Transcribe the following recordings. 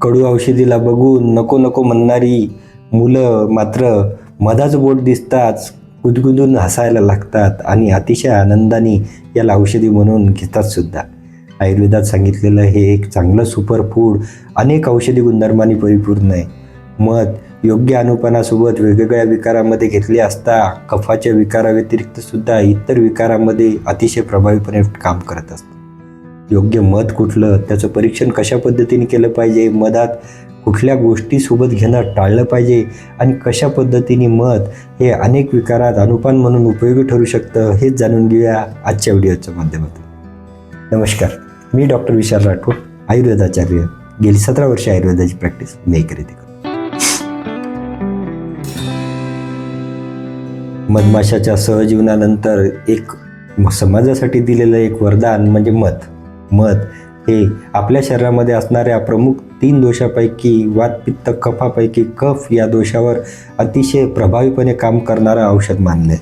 कडू औषधीला बघून नको नको म्हणणारी मुलं मात्र मधाचं बोट दिसताच गुदगुदून हसायला लागतात आणि अतिशय आनंदाने याला औषधी म्हणून घेतात सुद्धा. आयुर्वेदात सांगितलेलं हे एक चांगलं सुपर फूड अनेक औषधी गुणधर्मांनी परिपूर्ण आहे. मध योग्य अनुपानासोबत वेगवेगळ्या विकारामध्ये घेतले असता कफाच्या विकाराव्यतिरिक्त सुद्धा इतर विकारामध्ये अतिशय प्रभावीपणे काम करत असतं. योग्य मध कुठलं, त्याचं परीक्षण कशा पद्धतीने केलं पाहिजे, मधात कुठल्या गोष्टी सोबत घेणं टाळलं पाहिजे आणि कशा पद्धतीने मध हे अनेक विकारात अनुपान म्हणून उपयोगी ठरू शकतं हेच जाणून घेऊया आजच्या व्हिडिओच्या माध्यमातून. नमस्कार, मी डॉक्टर विशाल राठोड, आयुर्वेदाचार्य. गेली 17 वर्षे आयुर्वेदाची प्रॅक्टिस मी करीत करतो. मधमाशाच्या सहजीवनानंतर एक समाजासाठी दिलेलं एक वरदान म्हणजे मध. मध हे आपल्या शरीरामध्ये असणाऱ्या प्रमुख 3 दोषापैकी वात पित्त कफापैकी कफ या दोषावर अतिशय प्रभावीपणे काम करणारं औषध मानले.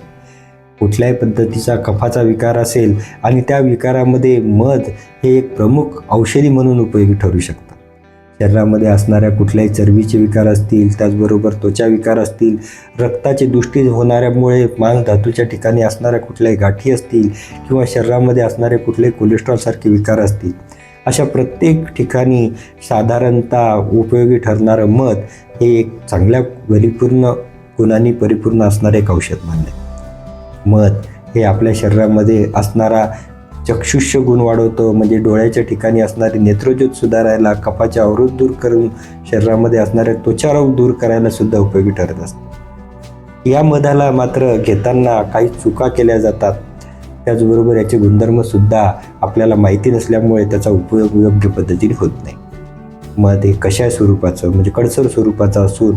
कुठल्याही पद्धतीचा कफाचा विकार असेल आणि त्या विकारामध्ये मध हे एक प्रमुख औषधी म्हणून उपयोगी ठरू शकतं. शरीरामध्ये असणाऱ्या कुठल्याही चरबीचे विकार असतील, त्याचबरोबर त्वचा विकार असतील, रक्ताची दुष्टी होणाऱ्यामुळे मांस धातूच्या ठिकाणी असणाऱ्या कुठल्याही गाठी असतील किंवा शरीरामध्ये असणारे कुठलेही कोलेस्ट्रॉलसारखे विकार असतील, अशा प्रत्येक ठिकाणी साधारणतः उपयोगी ठरणारं मध हे एक चांगल्या परिपूर्ण गुणांनी परिपूर्ण असणारे एक औषध मानले. मध हे आपल्या शरीरामध्ये असणारा चक्षुष्य गुण वाढवतं, म्हणजे डोळ्याच्या ठिकाणी असणारी नेत्रज्योत सुधारायला, कफाचे अवरोध दूर करून शरीरामध्ये असणारे त्वचारोग दूर करायला सुद्धा उपयोगी ठरत असतं. या मधाला मात्र घेताना काही चुका केल्या जातात. त्याचबरोबर याचे गुणधर्मसुद्धा आपल्याला माहिती नसल्यामुळे त्याचा उपयोग योग्य पद्धतीने होत नाही. मध हे कशा स्वरूपाचं म्हणजे कडसर स्वरूपाचं असून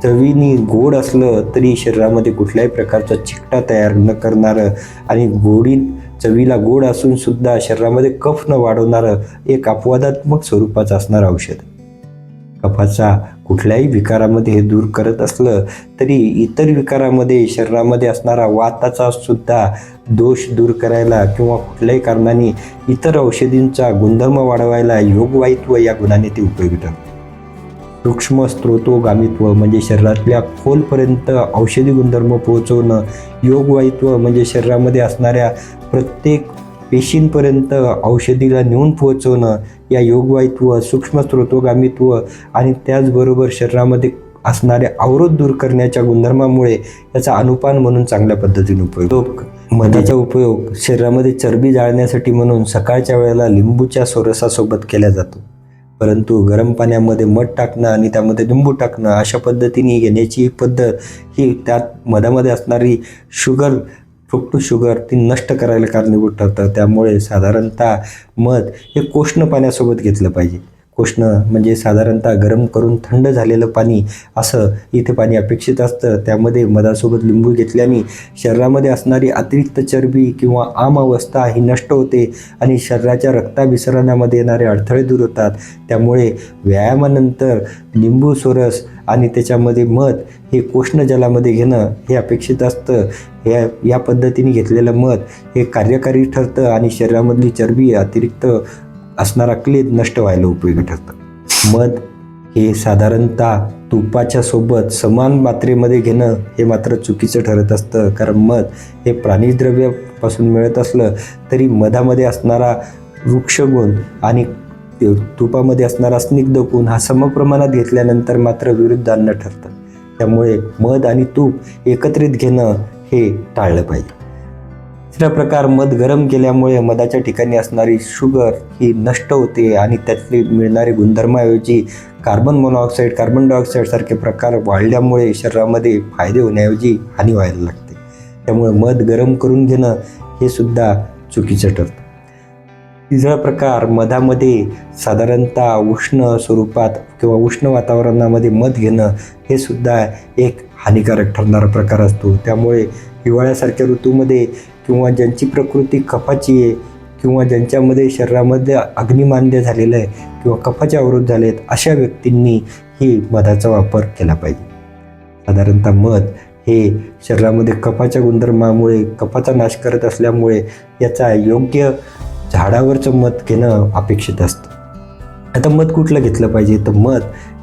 चवीने गोड असलं तरी शरीरामध्ये कुठल्याही प्रकारचा चिकटा तयार न करणारं आणि गोडी चवीला गोड असून सुद्धा शरीरामध्ये कफ न वाढवणारं एक अपवादात्मक स्वरूपाचं असणारं औषध. कफाचा कुठल्याही विकारामध्ये हे दूर करत असलं तरी इतर विकारामध्ये शरीरामध्ये असणारा वाताचा सुद्धा दोष दूर करायला किंवा कुठल्याही कारणाने इतर औषधींचा गुणधर्म वाढवायला योगवाहित्व या गुणाने ते उपयोगी ठरतं. सूक्ष्म स्त्रोतोगामित्व म्हणजे शरीरातल्या खोलपर्यंत औषधी गुणधर्म पोहोचवणं, योगवाहित्व म्हणजे शरीरामध्ये असणाऱ्या प्रत्येक पेशींपर्यंत औषधीला नेऊन पोहोचवणं, या योगवाहित्व, सूक्ष्म स्त्रोतोगामित्व आणि त्याचबरोबर शरीरामध्ये असणारे अवरोध दूर करण्याच्या गुणधर्मामुळे याचा अनुपान म्हणून चांगल्या पद्धतीने उपयोग. मधाचा उपयोग शरीरामध्ये चरबी जाळण्यासाठी म्हणून सकाळच्या वेळेला लिंबूच्या सोरसासोबत केला जातो. परंतु गरम पाण्यामध्ये मध टाकणं आणि त्यामध्ये लिंबू टाकणं अशा पद्धतीने घेण्याची पद्धत ही त्यात मधामध्ये असणारी शुगर, फ्रुक्टोज शुगर ती नष्ट करायला कारणीभूत ठरतं. त्यामुळे साधारणतः मध हे कोष्ण पाण्यासोबत घेतलं पाहिजे. कोष्ण म्हणजे साधारणतः गरम करून थंड झालेलं पाणी असं इथे पाणी अपेक्षित असतं. त्यामध्ये मधासोबत लिंबू घेतल्याने शरीरामध्ये असणारी अतिरिक्त चरबी किंवा आम अवस्था ही नष्ट होते आणि शरीराच्या रक्ताभिसरणामध्ये येणारे अडथळे दूर होतात. त्यामुळे व्यायामानंतर लिंबू सोरस आणि त्याच्यामध्ये मध हे कोष्ण जलामध्ये घेणं हे अपेक्षित असतं. या पद्धतीने घेतलेलं मध हे कार्यकारी ठरतं आणि शरीरामधली चरबी अतिरिक्त असणारा क्लेद नष्ट व्हायला उपयोगी ठरतं. मध हे साधारणतः तुपाच्या सोबत समान मात्रेमध्ये घेणं हे मात्र चुकीचं ठरत असतं. कारण मध हे प्राणिज द्रव्यापासून मिळत असलं तरी मधामध्ये असणारा वृक्षगुण आणि तुपामध्ये असणारा स्निग्ध गुण हा समप्रमाणात घेतल्यानंतर मात्र विरुद्धान्न ठरतं. त्यामुळे मध आणि तूप एकत्रित घेणं हे टाळलं पाहिजे. तिसरा प्रकार, मध गरम केल्यामुळे मधाच्या ठिकाणी असणारी शुगर ही नष्ट होते आणि त्यातले मिळणारे गुणधर्माऐवजी कार्बन मोनॉक्साईड, कार्बन डायऑक्साईड सारखे प्रकार वाढल्यामुळे शरीरामध्ये फायदे होण्याऐवजी हानी व्हायला लागते. त्यामुळे मध गरम करून घेणं हे सुद्धा चुकीचं ठरतं. तिसरा प्रकार, मधामध्ये साधारणतः उष्ण स्वरूपात किंवा उष्ण वातावरणामध्ये मध घेणं हे सुद्धा एक हानिकारक ठरणारा प्रकार असतो. त्यामुळे हिवाळ्यासारख्या ऋतूमध्ये किंवा ज्यांची प्रकृती कफाची आहे किंवा ज्यांच्यामध्ये शरीरामध्ये अग्निमांद्य झालेलं आहे किंवा कफाचे अवरोध झाले आहेत अशा व्यक्तींनी ही मधाचा वापर केला पाहिजे. साधारणतः मध हे शरीरामध्ये कफाच्या गुणधर्मामुळे कफाचा नाश करत असल्यामुळे याचा योग्य झाडावरचं मध घेणं अपेक्षित असतं. आता मध कुठलं घेतलं पाहिजे, तर मध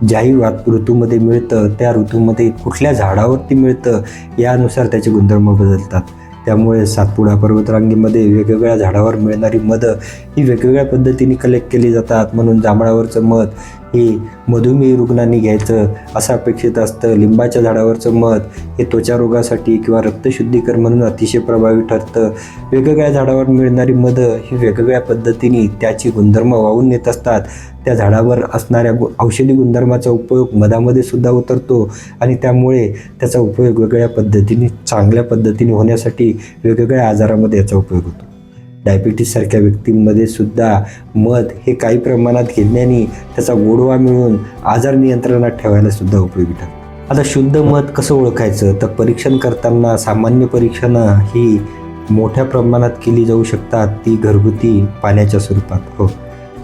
ज्याही ऋतूमध्ये मिळतं त्या ऋतूमध्ये कुठल्या झाडावरती मिळतं यानुसार त्याचे गुणधर्म बदलतात. त्यामुळे सातपुडा पर्वतरांगेमध्ये वेगवेगळ्या झाडावर मिळणारी मध ही वेगवेगळ्या पद्धतीने कलेक्ट केली जातात. म्हणून जांभळावरचं मध हे मधुमेही रुग्णांनी घ्यायचं असं अपेक्षित असतं. लिंबाच्या झाडावरचं मध हे त्वचा रोगासाठी किंवा रक्तशुद्धीकरण म्हणून अतिशय प्रभावी ठरतं. वेगवेगळ्या झाडावर मिळणारी मध ही वेगवेगळ्या पद्धतीने त्याची गुणधर्म वाहून नेत असतात. त्या झाडावर असणाऱ्या औषधी गुणधर्माचा उपयोग मधामध्ये सुद्धा उतरतो आणि त्यामुळे त्याचा उपयोग वेगवेगळ्या पद्धतीने चांगल्या पद्धतीने होण्यासाठी वेगवेगळ्या आजारामध्ये याचा उपयोग होतो. डायबिटीससारख्या व्यक्तींमध्ये सुद्धा मध हे काही प्रमाणात घेण्याने त्याचा गोडवा मिळून आजार नियंत्रणात ठेवायला सुद्धा उपयोगी ठरतं. आता शुद्ध मध कसं ओळखायचं, तर परीक्षण करताना सामान्य परीक्षणं ही मोठ्या प्रमाणात केली जाऊ शकतात, ती घरगुती पाण्याच्या स्वरूपात. हो,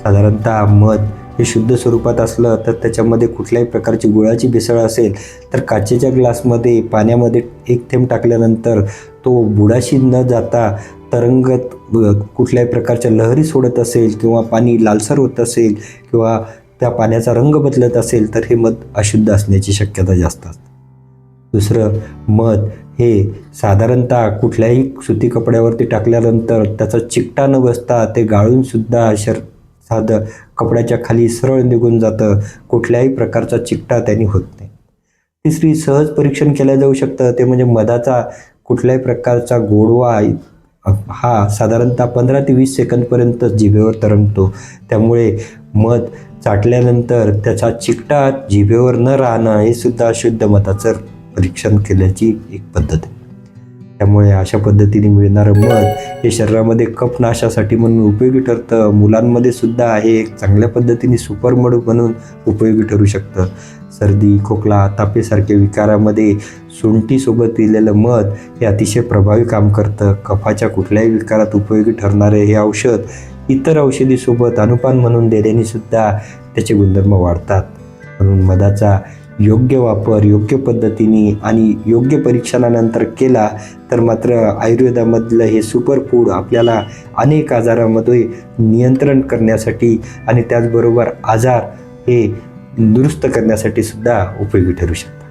साधारणतः मध हे शुद्ध स्वरूपात असलं तर त्याच्यामध्ये कुठल्याही प्रकारची गुळाची भेसळ असेल तर काचेच्या ग्लासमध्ये पाण्यामध्ये 1 थेंब टाकल्यानंतर तो बुडाशी न जाता तरंगत कुठल्याही प्रकारच्या लहरी सोडत असेल किंवा पाणी लालसर होत असेल किंवा त्या पाण्याचा रंग बदलत असेल तर हे मध अशुद्ध असण्याची शक्यता जास्त असते. दुसरं, मध हे साधारणतः कुठल्याही सुती कपड्यावरती टाकल्यानंतर त्याचा चिकटा न बसता ते गाळूनसुद्धा साधं कपड्याच्या खाली सरळ निघून जातं. कुठल्याही प्रकारचा चिकटा त्यांनी होत नाही. तिसरी, सहज परीक्षण केलं जाऊ शकतं ते म्हणजे मधाचा कुठल्याही प्रकारचा गोडवा हा साधारणतः 15 ते 20 सेकंदपर्यंत जिभेवर तरंगतो. त्यामुळे मध चाटल्यानंतर त्याचा चिकटा जिभेवर न राहणं हे सुद्धा शुद्ध मधाचं परीक्षण केल्याची एक पद्धत आहे. त्यामुळे अशा पद्धतीने मिळणारं मध हे शरीरामध्ये कफनाशासाठी म्हणून उपयोगी ठरतं. मुलांमध्ये सुद्धा हे एक चांगल्या पद्धतीने सुपर मध म्हणून उपयोगी ठरू शकतं. सर्दी, खोकला, तापेसारख्या विकारामध्ये सुंठीसोबत दिलेलं मध हे अतिशय प्रभावी काम करतं. कफाच्या कुठल्याही विकारात उपयोगी ठरणारे हे औषध इतर औषधीसोबत अनुपान म्हणून दिल्याने सुद्धा त्याचे गुणधर्म वाढतात. म्हणून मधाचा योग्य वापर योग्य पद्धतीने आणि योग्य परीक्षणानंतर केला तर मात्र आयुर्वेदामधलं हे सुपर फूड आपल्याला अनेक आजारामध्ये नियंत्रण करण्यासाठी आणि त्याचबरोबर आजार हे दुरुस्त करण्यासाठी सुद्धा उपयोगी ठरू शकते.